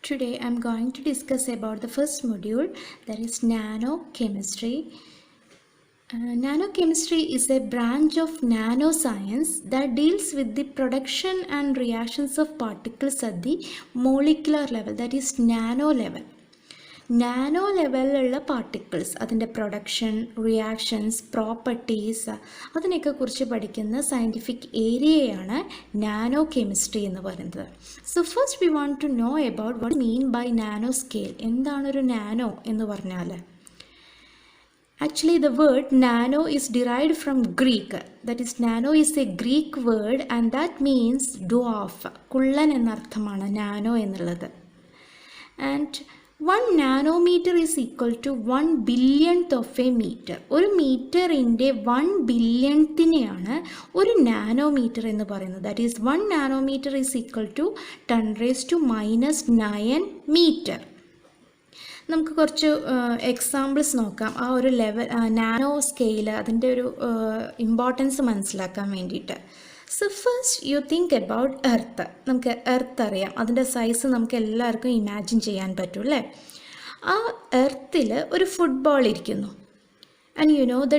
Today I am going to discuss about the first module, that is nanochemistry. Nanochemistry is a branch of nanoscience that deals with the production and reactions of particles at the molecular level, that is nano level. Nano ലെവലിലുള്ള particles, അതിൻ്റെ production, reactions, properties, അതിനെയൊക്കെ കുറിച്ച് പഠിക്കുന്ന scientific ഏരിയയാണ് nano chemistry എന്ന് പറയുന്നത്. So first we want to know about what mean by nano scale. എന്താണൊരു nano എന്ന് പറഞ്ഞാൽ? Actually, the word nano is derived from Greek. That is, nano is a Greek word and that means dwarf. കുള്ളൻ എന്നർത്ഥമാണ് nano എന്നുള്ളത്. And 1 nanometer is equal to 1 billionth of a meter. ഒരു മീറ്ററിൻ്റെ 1 ബില്യൺത്തിനെയാണ് ഒരു nanometre എന്ന് പറയുന്നത്. That is 1 nanometre is equal to 10⁻⁹ metre. നമുക്ക് കുറച്ച് examples നോക്കാം. ആ ഒരു ലെവൽ നാനോ സ്കെയിൽ, അതിൻ്റെ ഒരു ഇമ്പോർട്ടൻസ് മനസ്സിലാക്കാൻ വേണ്ടിയിട്ട്. So first you think about earth. നമുക്ക് എർത്ത് അറിയാം, അതിൻ്റെ സൈസ് നമുക്ക് എല്ലാവർക്കും ഇമാജിൻ ചെയ്യാൻ പറ്റും അല്ലേ? ആ എർത്തിൽ ഒരു ഫുട്ബോൾ ഇരിക്കുന്നു. And you know the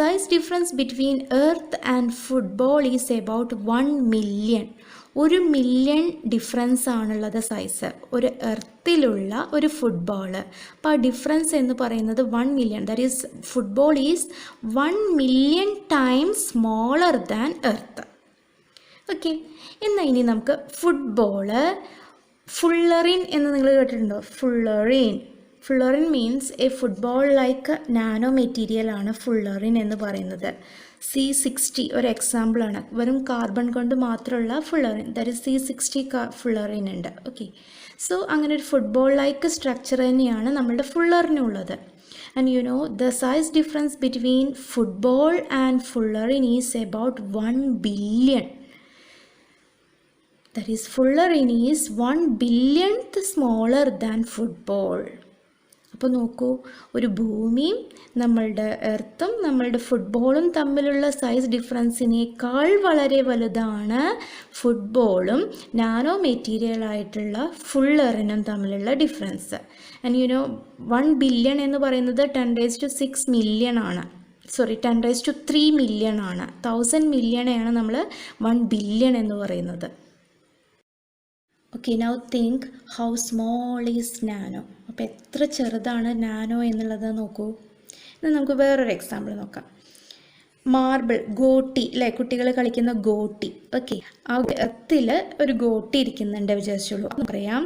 size difference between earth and football is about 1 million. 1 million difference ആണുള്ളത് സൈസ് ഒരു എർത്തിലുള്ള ഒരു ഫുട്ബോൾ. അപ്പോൾ ആ ഡിഫറൻസ് എന്ന് പറയുന്നത് 1 million. That is football is 1 million times smaller than earth. Okay, എന്നാൽ ഇനി നമുക്ക് ഫുട്ബോള്, ഫുള്ളറിൻ എന്ന് നിങ്ങൾ കേട്ടിട്ടുണ്ടോ? Fullerene means a football like nano material ആണ് ഫുള്ളറിൻ എന്ന് പറയുന്നത്. C60 ഒരു എക്സാമ്പിളാണ്. വെറും കാർബൺ കൊണ്ട് മാത്രമുള്ള fullerene, that is C60 fullerene ഉണ്ട്. ഓക്കെ, സോ അങ്ങനെ ഒരു ഫുട്ബോൾ ലൈക്ക് സ്ട്രക്ചർ തന്നെയാണ് നമ്മളുടെ ഫുള്ളറിനുള്ളത്. And you know the size difference between football and fullerene is about 1 billion. That is fullerene is 1 billionth smaller than football. അപ്പോൾ നോക്കൂ, ഒരു ഭൂമിയും നമ്മളുടെ എർത്തും നമ്മളുടെ ഫുട്ബോളും തമ്മിലുള്ള സൈസ് ഡിഫറൻസിനേക്കാൾ വളരെ വലുതാണ് ഫുട്ബോളും നാനോ മെറ്റീരിയലായിട്ടുള്ള ഫുള്ളറിനും തമ്മിലുള്ള difference. And you no 1 billion എന്ന് പറയുന്നത് 10⁻⁶ മില്യൺ ആണ്. 10⁻³ മില്യൺ ആണ്. 1000 മില്യണെയാണ് നമ്മൾ 1 ബില്യൺ എന്ന് പറയുന്നത്. Okay, now think how small is nano. അപ്പോൾ എത്ര ചെറുതാണ് നാനോ എന്നുള്ളത് നോക്കൂ. ഇനി നമുക്ക് വേറൊരു എക്സാമ്പിൾ നോക്കാം. മാർബിൾ, ഗോട്ടി അല്ലേ, കുട്ടികൾ കളിക്കുന്ന ഗോട്ടി. ഓക്കെ, ആ എർത്തിൽ ഒരു ഗോട്ടി ഇരിക്കുന്നുണ്ട് വിചാരിച്ചോളൂ. പറയാം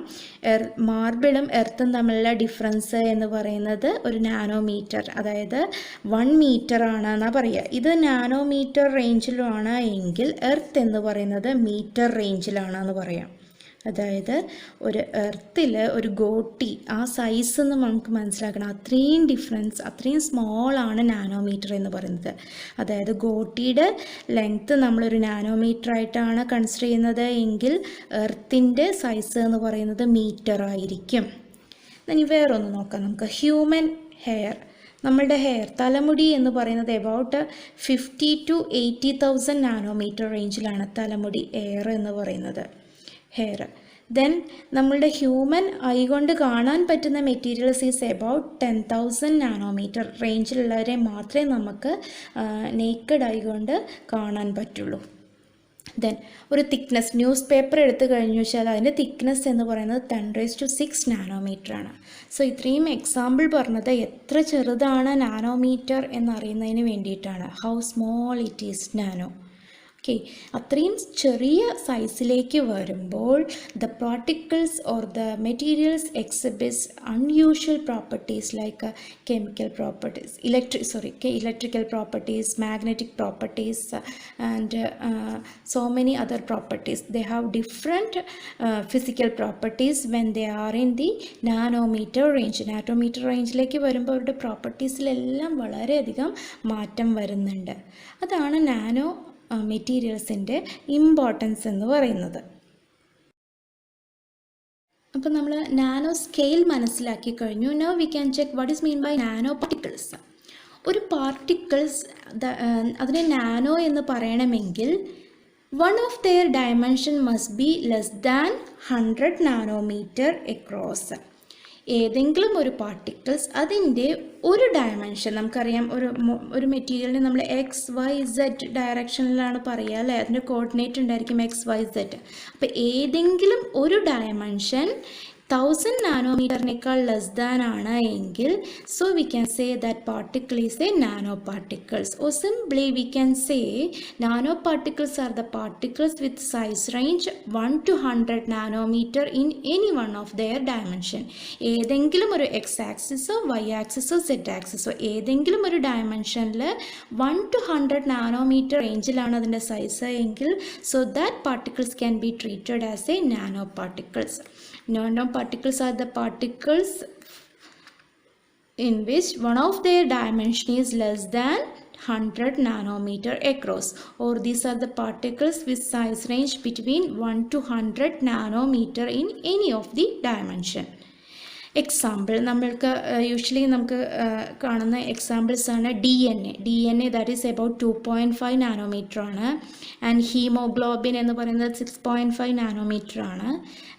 മാർബിളും എർത്തും തമ്മിലുള്ള ഡിഫറൻസ് എന്ന് പറയുന്നത് ഒരു നാനോമീറ്റർ, അതായത് 1 മീറ്റർ ആണെന്നാണ് പറയുക. ഇത് നാനോമീറ്റർ റേഞ്ചിലാണ് എങ്കിൽ എർത്ത് എന്ന് പറയുന്നത് മീറ്റർ റേഞ്ചിലാണെന്ന് പറയാം. അതായത് ഒരു എർത്തിൽ ഒരു ഗോട്ടി, ആ സൈസ് എന്ന് നമുക്ക് മനസ്സിലാക്കണം. അത്രയും ഡിഫറൻസ്, അത്രയും സ്മോളാണ് നാനോമീറ്റർ എന്ന് പറയുന്നത്. അതായത് ഗോട്ടിയുടെ ലെങ്ത്ത് നമ്മളൊരു നാനോമീറ്റർ ആയിട്ടാണ് കൺസിഡർ ചെയ്യുന്നത് എങ്കിൽ എർത്തിൻ്റെ സൈസ് എന്ന് പറയുന്നത് മീറ്റർ ആയിരിക്കും. ഇനി വേറൊന്ന് നോക്കാം നമുക്ക്. ഹ്യൂമൻ ഹെയർ, നമ്മളുടെ ഹെയർ, തലമുടി എന്ന് പറയുന്നത് എബൌട്ട് 50 to 80,000 നാനോമീറ്റർ റേഞ്ചിലാണ് തലമുടി, എയർ എന്ന് പറയുന്നത്, ഹെയർ. ദെൻ നമ്മളുടെ ഹ്യൂമൻ ഐ കൊണ്ട് കാണാൻ പറ്റുന്ന മെറ്റീരിയൽസ് ഈസ് എബൌട്ട് 10,000 നാനോമീറ്റർ റേഞ്ചിലുള്ളവരെ മാത്രമേ നമുക്ക് നേക്കഡ് ഐ കൊണ്ട് കാണാൻ പറ്റുള്ളൂ. ദെൻ ഒരു തിക്നെസ്, ന്യൂസ് പേപ്പർ എടുത്തു കഴിഞ്ഞു വെച്ചാൽ അതിൻ്റെ തിക്നെസ് എന്ന് പറയുന്നത് 10⁻⁶ നാനോമീറ്റർ ആണ്. സോ ഇത്രയും എക്സാമ്പിൾ പറഞ്ഞത് എത്ര ചെറുതാണ് നാനോമീറ്റർ എന്നറിയുന്നതിന് വേണ്ടിയിട്ടാണ്. How small it is nano. Okay, അത്രയും ചെറിയ സൈസിലേക്ക് വരുമ്പോൾ the particles or the materials exhibits unusual properties like chemical properties, electrical properties, magnetic properties and so many other properties. They have different physical properties when they are in the nanometer range. Nanometer റേഞ്ചിലേക്ക് വരുമ്പോൾ അവരുടെ പ്രോപ്പർട്ടീസിലെല്ലാം വളരെയധികം മാറ്റം വരുന്നുണ്ട്. അതാണ് nano മെറ്റീരിയൽസിൻ്റെ importance എന്ന് പറയുന്നത്. അപ്പോൾ നമ്മൾ നാനോ സ്കെയിൽ മനസ്സിലാക്കി കഴിഞ്ഞു. Now we can check what is mean by nano particles. ഒരു പാർട്ടിക്കിൾസ് അതിനെ നാനോ എന്ന് പറയണമെങ്കിൽ One of their dimension must be less than 100 nanometre across. ഏതെങ്കിലും ഒരു പാർട്ടിക്കിൾസ് അതിൻ്റെ ഒരു ഡയമെൻഷൻ, നമുക്കറിയാം ഒരു മെറ്റീരിയലിന് നമ്മൾ XYZ ഡയറക്ഷനിലാണ് പറയുക അല്ലേ, അതിൻ്റെ കോർഡിനേറ്റ് ഉണ്ടായിരിക്കും XYZ. അപ്പോൾ ഏതെങ്കിലും ഒരു ഡയമെൻഷൻ 1000 നാനോമീറ്ററിനേക്കാൾ ലെസ് ദാൻ ആണ് എങ്കിൽ, so we can say that particle is a nano particles. Or simply we can say nano particles are the particles with size range 1 to 100 nanometre in any one of their dimension. ഏതെങ്കിലും ഒരു X ആക്സിസോ Y ആക്സിസോ Z ആക്സിസോ ഏതെങ്കിലും ഒരു ഡയമെൻഷനിൽ 1 to 100 nanometre റേഞ്ചിലാണ് അതിൻ്റെ size എങ്കിൽ, so that particles can be treated as A nano particles. Nanoparticles are the particles in which one of their dimension is less than 100 nanometer across, or these are the particles with size range between 1 to 100 nanometer in any of the dimension. Example നമ്മൾക്ക് usually നമുക്ക് കാണുന്ന examples ആണ് DNA that is about 2.5 nanometre ആണ്. And haemoglobin എന്ന് പറയുന്നത് 6.5 nanometre ആണ്.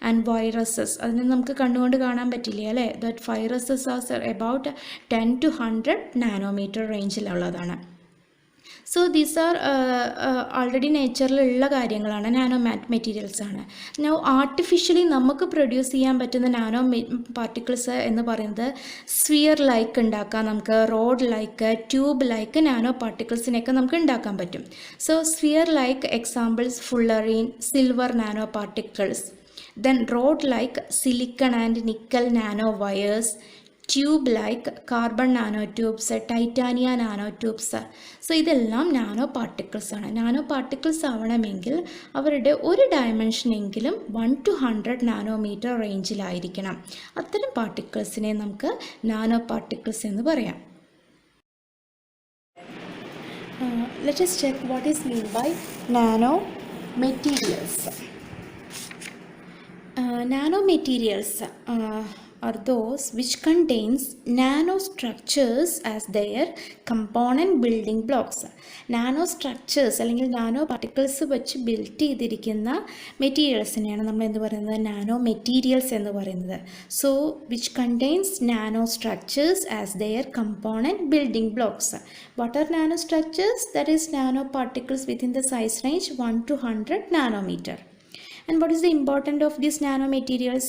And viruses അതിന് നമുക്ക് കണ്ടുകൊണ്ട് കാണാൻ പറ്റില്ല അല്ലേ, that viruses are about 10 to 100 nanometer റേഞ്ചിലുള്ളതാണ്. സോ ദീസ് ആർ ഓൾറെഡി നേച്ചറിലുള്ള കാര്യങ്ങളാണ്, നാനോ മെറ്റീരിയൽസ് ആണ്. നൗ ആർട്ടിഫിഷ്യലി നമുക്ക് പ്രൊഡ്യൂസ് ചെയ്യാൻ പറ്റുന്ന നാനോ പാർട്ടിക്കിൾസ് എന്ന് പറയുന്നത് സ്ഫിയർ ലൈക്ക് ഉണ്ടാക്കാം, നമുക്ക് rod like, tube like nano പാർട്ടിക്കിൾസിനെയൊക്കെ നമുക്ക് ഉണ്ടാക്കാൻ പറ്റും. So sphere like examples fullerene, silver nano particles. Then rod like silicon and nickel nano wires, tube like carbon nano tubes, titania nano tubes. So ഇതെല്ലാം nano particles ആണ്. Nano particles ആവണമെങ്കിൽ അവരുടെ ഒരു ഡയമെൻഷനെങ്കിലും 1 to 100 nanometre റേഞ്ചിലായിരിക്കണം. അത്തരം പാർട്ടിക്കിൾസിനെ നമുക്ക് nano particles എന്ന് പറയാം. Let us check what is mean by nano materials. Nanomaterials are those which contains nanostructures as their component building blocks. നാനോസ്ട്രക്ചേഴ്സ് അല്ലെങ്കിൽ നാനോ പാർട്ടിക്കിൾസ് വെച്ച് ബിൽഡ് ചെയ്തിരിക്കുന്ന മെറ്റീരിയൽസിനെയാണ് നമ്മൾ എന്ത് പറയുന്നത്, നാനോ മെറ്റീരിയൽസ് എന്ന് പറയുന്നത്. So which contains nanostructures as their component building blocks. What are nanostructures? That is nano particles within the size range 1 to 100 nanometer. And what is the importance of these nanomaterials?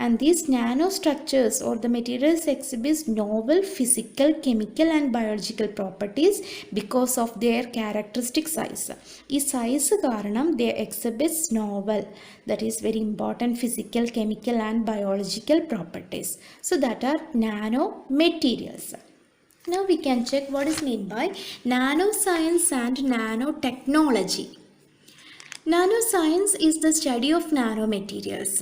And these nanostructures or the materials exhibit novel physical, chemical and biological properties because of their characteristic size. ഈ size കാരണം they exhibit novel, that is very important, physical, chemical and biological properties. So that are nanomaterials. Now we can check what is meant by nanoscience and nanotechnology. Nanoscience is the study of nanomaterials,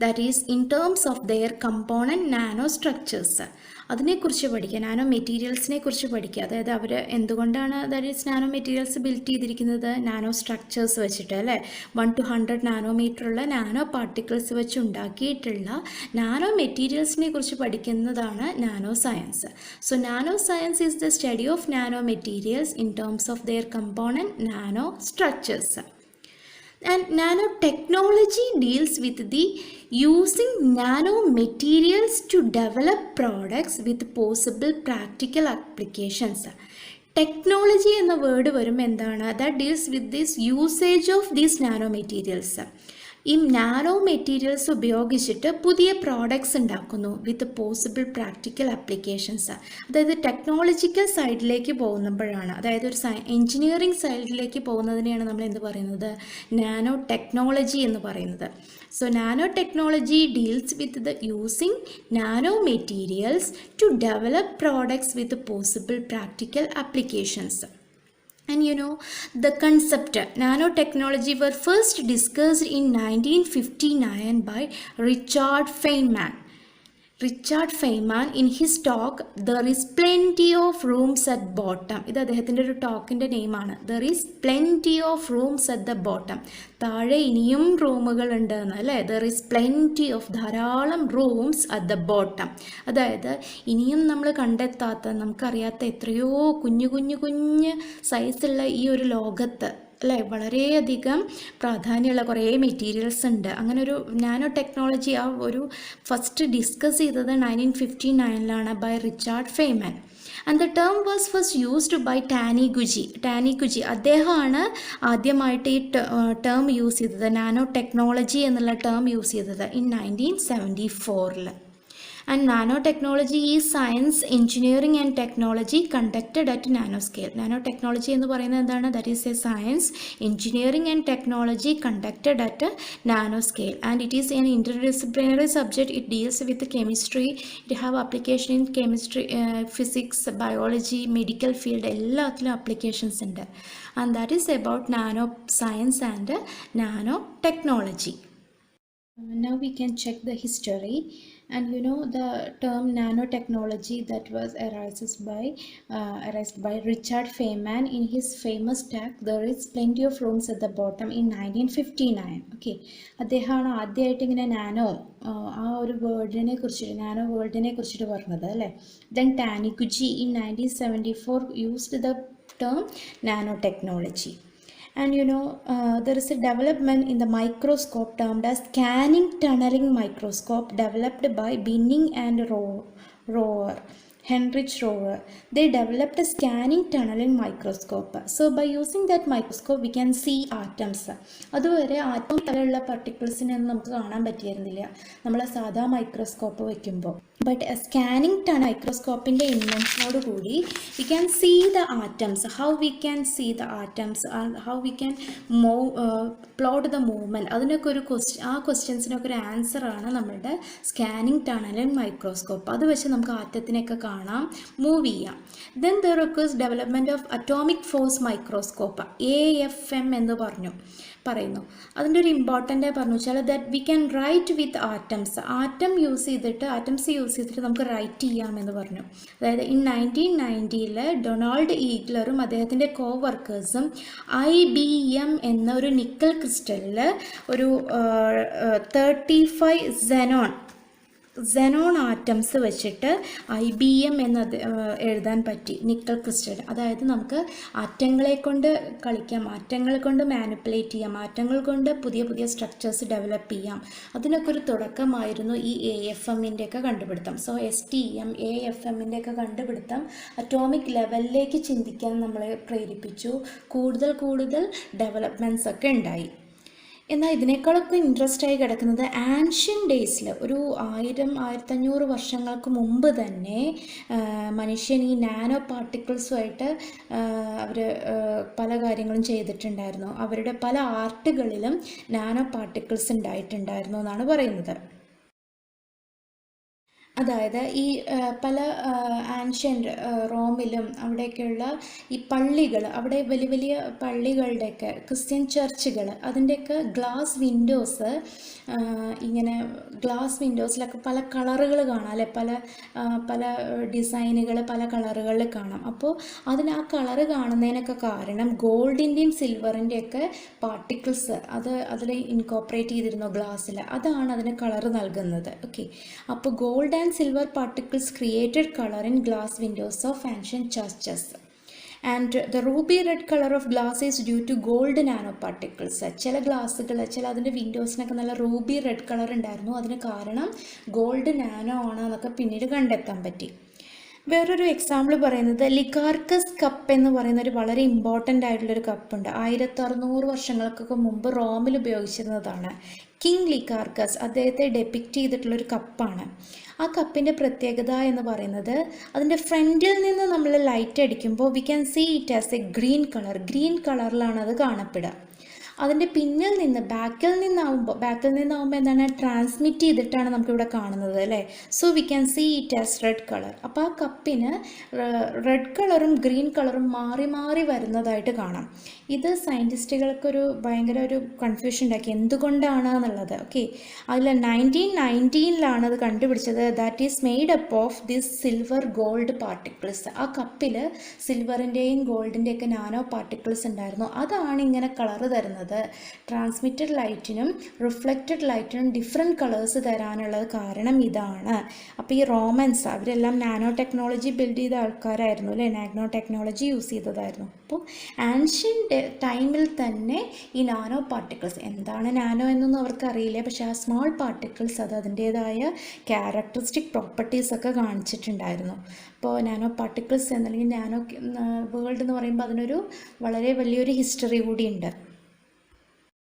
that is in terms of their component nanostructures. അതിനെക്കുറിച്ച് പഠിക്കുക, nano മെറ്റീരിയൽസിനെ കുറിച്ച് പഠിക്കുക. അതായത് അവർ എന്തുകൊണ്ടാണ് that is nano materials build ചെയ്തിരിക്കുന്നത്, nano structures വെച്ചിട്ട് അല്ലേ. 1 to 100 നാനോമീറ്ററുള്ള nano particles വെച്ച് ഉണ്ടാക്കിയിട്ടുള്ള നാനോ മെറ്റീരിയൽസിനെ കുറിച്ച് പഠിക്കുന്നതാണ് nano science. So nano science is the study of nano materials in terms of their component nano structures. And nanotechnology deals with the using nanomaterials to develop products with possible practical applications. Technology എന്ന word വരുമ്പോൾ എന്താണ്, that deals with this usage of these nano materials. ഈ nano materials ഉപയോഗിച്ചിട്ട് പുതിയ products ഉണ്ടാക്കുന്നു വിത്ത് possible practical applications. അതായത് technological സൈഡിലേക്ക് പോകുമ്പോഴാണ്, അതായത് ഒരു എൻജിനീയറിംഗ് സൈഡിലേക്ക് പോകുന്നതിനെയാണ് നമ്മൾ എന്ത് പറയുന്നത്, നാനോ ടെക്നോളജി എന്ന് പറയുന്നത്. So nanotechnology deals with the using nanomaterials to develop products with possible practical applications. And you know, the concept nanotechnology were first discussed in 1959 by Richard Feynman. In his talk there is plenty of rooms at bottom. ഇത് അദ്ദേഹത്തിൻ്റെ ഒരു ടോക്കിൻ്റെ നെയിമാണ്. There is plenty of rooms at the bottom. താഴെ ഇനിയും റൂമുകളുണ്ട് എന്ന് അല്ലേ. There is plenty of ധാരാളം rooms at the bottom. അതായത് ഇനിയും നമ്മൾ കണ്ടെത്താത്ത, നമുക്കറിയാത്ത എത്രയോ കുഞ്ഞു സൈസുള്ള ഈ ഒരു ലോകത്ത് അല്ലേ, വളരെയധികം പ്രാധാന്യമുള്ള കുറേ മെറ്റീരിയൽസ് ഉണ്ട്. അങ്ങനെ ഒരു നാനോ ടെക്നോളജി ആ ഒരു ഫസ്റ്റ് ഡിസ്കസ് ചെയ്തത് 1959 by Richard Feynman. And the term was first used by Taniguchi. അദ്ദേഹമാണ് ആദ്യമായിട്ട് ഈ ടേം യൂസ് ചെയ്തത്, നാനോ ടെക്നോളജി എന്നുള്ള ടേം യൂസ് ചെയ്തത് in 1974. And nanotechnology is science, engineering and technology conducted at nanoscale. Nanotechnology എന്ന് പറയുന്നത് എന്താണ്? That is a science, engineering and technology conducted at a nanoscale. And it is an interdisciplinary subject. It deals with chemistry. It have application in chemistry, physics, biology, medical field. എല്ലാത്തിലും applications ഉണ്ട്. And that is about nano science and nanotechnology. Now we can check the history. And you know the term nanotechnology that was arised by Richard Feynman in his famous talk There is Plenty of Rooms at the Bottom in 1959. Okay, അദ്ദേഹമാണ് ആദ്യമായിട്ട് ഇങ്ങനെ nano ആ ഒരു വേൾഡിനെ കുറിച്ചിട്ട്, nano വേൾഡിനെ കുറിച്ചിട്ട് പറഞ്ഞത് അല്ലേ. Then Taniguchi in 1974 used the term nanotechnology. And you know, there is a development in the microscope termed as scanning tunneling microscope developed by Binning and Heinrich Rohr. They developed a scanning tunneling microscope. So by using that microscope we can see atoms. അതുവരെ ആറ്റം തരമുള്ള പാർട്ടിക്കിൾസിനെ ഒന്നും നമുക്ക് കാണാൻ പറ്റിയിരുന്നില്ല നമ്മളെ സാധാ മൈക്രോസ്കോപ്പ് വയ്ക്കുമ്പോൾ. ബട്ട് സ്കാനിങ് ടൺ മൈക്രോസ്കോപ്പിൻ്റെ ഇൻവെൻഷനോട് കൂടി we can see the atoms. How we can see the atoms, how we can plot the movement, അതിനൊക്കെ ഒരു ആ ക്വസ്റ്റ്യൻസിനൊക്കെ ഒരു ആൻസറാണ് നമ്മളുടെ സ്കാനിങ് ടണലിംഗ് മൈക്രോസ്കോപ്പ്. അത് വെച്ച് നമുക്ക് ആറ്റത്തിനെയൊക്കെ കാണാം, മൂവ് ചെയ്യാം. Then there occurs development of atomic force microscope, AFM എന്ന് പറയുന്നു. അതിൻ്റെ ഒരു ഇമ്പോർട്ടൻ്റ് പറഞ്ഞു വെച്ചാൽ that we can write with atoms. Atoms use ചെയ്തിട്ട് നമുക്ക് റൈറ്റ് ചെയ്യാമെന്ന് പറഞ്ഞു. അതായത് ഇൻ 1990 ഡൊണാൾഡ് ഈഗ്ലറും അദ്ദേഹത്തിൻ്റെ കോവർക്കേഴ്സും IBM എന്ന ഒരു നിക്കൽ ക്രിസ്റ്റലിൽ ഒരു 35 xenon ആറ്റംസ് വെച്ചിട്ട് IBM എന്നത് എഴുതാൻ പറ്റി, നിക്കൽ ക്രിസ്റ്റൽ. അതായത് നമുക്ക് ആറ്റങ്ങളെ കൊണ്ട് കളിക്കാം, ആറ്റങ്ങൾ കൊണ്ട് മാനിപ്പുലേറ്റ് ചെയ്യാം, ആറ്റങ്ങൾ കൊണ്ട് പുതിയ പുതിയ സ്ട്രക്ചേഴ്സ് ഡെവലപ്പ് ചെയ്യാം. അതിനൊക്കെ ഒരു തുടക്കമായിരുന്നു ഈ AFMൻ്റെ ഒക്കെ കണ്ടുപിടുത്തം. സോ STM AFMൻ്റെ ഒക്കെ കണ്ടുപിടുത്തം അറ്റോമിക് ലെവലിലേക്ക് ചിന്തിക്കാൻ നമ്മളെ പ്രേരിപ്പിച്ചു. കൂടുതൽ ഡെവലപ്മെൻറ്റ്സ് ഒക്കെ ഉണ്ടായി. എന്നാൽ ഇതിനേക്കാളൊക്കെ ഇൻട്രസ്റ്റ് ആയി കിടക്കുന്നത് ആൻഷ്യൻ ഡേയ്സിൽ ഒരു 1000-1500 വർഷങ്ങൾക്ക് മുമ്പ് തന്നെ മനുഷ്യൻ ഈ നാനോ പാർട്ടിക്കിൾസുമായിട്ട് അവർ പല കാര്യങ്ങളും ചെയ്തിട്ടുണ്ടായിരുന്നു. അവരുടെ പല ആർട്ടുകളിലും നാനോ പാർട്ടിക്കിൾസ് ഉണ്ടായിട്ടുണ്ടായിരുന്നു എന്നാണ് പറയുന്നത്. അതായത് ഈ പല ആൻഷ്യൻ്റ് റോമിലും അവിടെയൊക്കെയുള്ള ഈ പള്ളികൾ, അവിടെ വലിയ വലിയ പള്ളികളുടെയൊക്കെ ക്രിസ്ത്യൻ ചർച്ചുകൾ, അതിൻ്റെയൊക്കെ ഗ്ലാസ് വിൻഡോസ്, ഇങ്ങനെ ഗ്ലാസ് വിൻഡോസിലൊക്കെ പല കളറുകൾ കാണാം അല്ലെ, പല ഡിസൈനുകൾ പല കളറുകളിൽ കാണാം. അപ്പോൾ ആ കളറ് കാണുന്നതിനൊക്കെ കാരണം ഗോൾഡിൻ്റെയും സിൽവറിൻ്റെയൊക്കെ പാർട്ടിക്കിൾസ് അതിൽ ഇൻകോപ്പറേറ്റ് ചെയ്തിരുന്നു ഗ്ലാസ്സിൽ. അതാണ് അതിന് കളറ് നൽകുന്നത്. ഓക്കെ, അപ്പോൾ gold and silver particles created color in glass windows of ancient churches. And the ruby red color of glass is due to gold nanoparticles. ചില ഗ്ലാസ്സുകൾ, അതിൻ്റെ വിൻഡോസിനൊക്കെ നല്ല റൂബി റെഡ് കളർ ഉണ്ടായിരുന്നു. അതിന് കാരണം ഗോൾഡ് നാനോ ആണ് എന്നൊക്കെ പിന്നീട് കണ്ടെത്താൻ പറ്റി. വേറൊരു എക്സാമ്പിൾ പറയുന്നത് ലിക്കാർക്കസ് കപ്പ് എന്ന് പറയുന്ന ഒരു വളരെ ഇമ്പോർട്ടൻ്റ് ആയിട്ടുള്ളൊരു കപ്പുണ്ട്. 1600 വർഷങ്ങൾക്കൊക്കെ മുമ്പ് റോമിൽ ഉപയോഗിച്ചിരുന്നതാണ്. കിങ് ലിക്കാർക്കസ് അദ്ദേഹത്തെ ഡെപ്പിക്റ്റ് ചെയ്തിട്ടുള്ളൊരു കപ്പാണ്. ആ കപ്പിൻ്റെ പ്രത്യേകത എന്ന് പറയുന്നത് അതിൻ്റെ ഫ്രണ്ടിൽ നിന്ന് നമ്മൾ ലൈറ്റ് അടിക്കുമ്പോൾ we can see it as a green കളറിലാണ് അത് കാണപ്പെടുക. അതിൻ്റെ പിന്നിൽ നിന്ന് ബാക്കിൽ നിന്നാവുമ്പോൾ എന്താണ്, ട്രാൻസ്മിറ്റ് ചെയ്തിട്ടാണ് നമുക്കിവിടെ കാണുന്നത് അല്ലേ. So we can see it as red colour. അപ്പോൾ ആ കപ്പിന് റെഡ് കളറും ഗ്രീൻ കളറും മാറി മാറി വരുന്നതായിട്ട് കാണാം. ഇത് സയൻറ്റിസ്റ്റുകൾക്കൊരു ഭയങ്കര ഒരു കൺഫ്യൂഷൻ ഉണ്ടാക്കി, എന്തുകൊണ്ടാണ് എന്നുള്ളത്. ഓക്കെ, അതിൽ 1919 അത് കണ്ടുപിടിച്ചത്. That is made up of this silver gold particles. ആ കപ്പിൽ സിൽവറിൻ്റെയും ഗോൾഡിൻ്റെയൊക്കെ നാനോ പാർട്ടിക്കിൾസ് ഉണ്ടായിരുന്നു. അതാണ് ഇങ്ങനെ കളറ് തരുന്നത്. പറയുന്നത്. ട്രാൻസ്മിറ്റഡ് ലൈറ്റിനും റിഫ്ലക്റ്റഡ് ലൈറ്റിനും ഡിഫറെൻറ്റ് കളേഴ്സ് തരാനുള്ളത് കാരണം ഇതാണ്. അപ്പോൾ ഈ റോമൻസ് അവരെല്ലാം നാനോ ടെക്നോളജി ബിൽഡ് ചെയ്ത ആൾക്കാരായിരുന്നു അല്ലേ, നാനോ ടെക്നോളജി യൂസ് ചെയ്തതായിരുന്നു. അപ്പോൾ ആൻഷ്യൻ ടൈമിൽ തന്നെ ഈ നാനോ പാർട്ടിക്കിൾസ്, എന്താണ് നാനോ എന്നൊന്നും അവർക്കറിയില്ല, പക്ഷേ ആ സ്മോൾ പാർട്ടിക്കിൾസ് അത് അതിൻ്റേതായ ക്യാരക്ടറിസ്റ്റിക് പ്രോപ്പർട്ടീസൊക്കെ കാണിച്ചിട്ടുണ്ടായിരുന്നു. അപ്പോൾ നാനോ പാർട്ടിക്കിൾസ് എന്നല്ലെങ്കിൽ നാനോ വേൾഡ് എന്ന് പറയുമ്പോൾ അതിനൊരു വളരെ വലിയൊരു ഹിസ്റ്ററി കൂടിയുണ്ട്.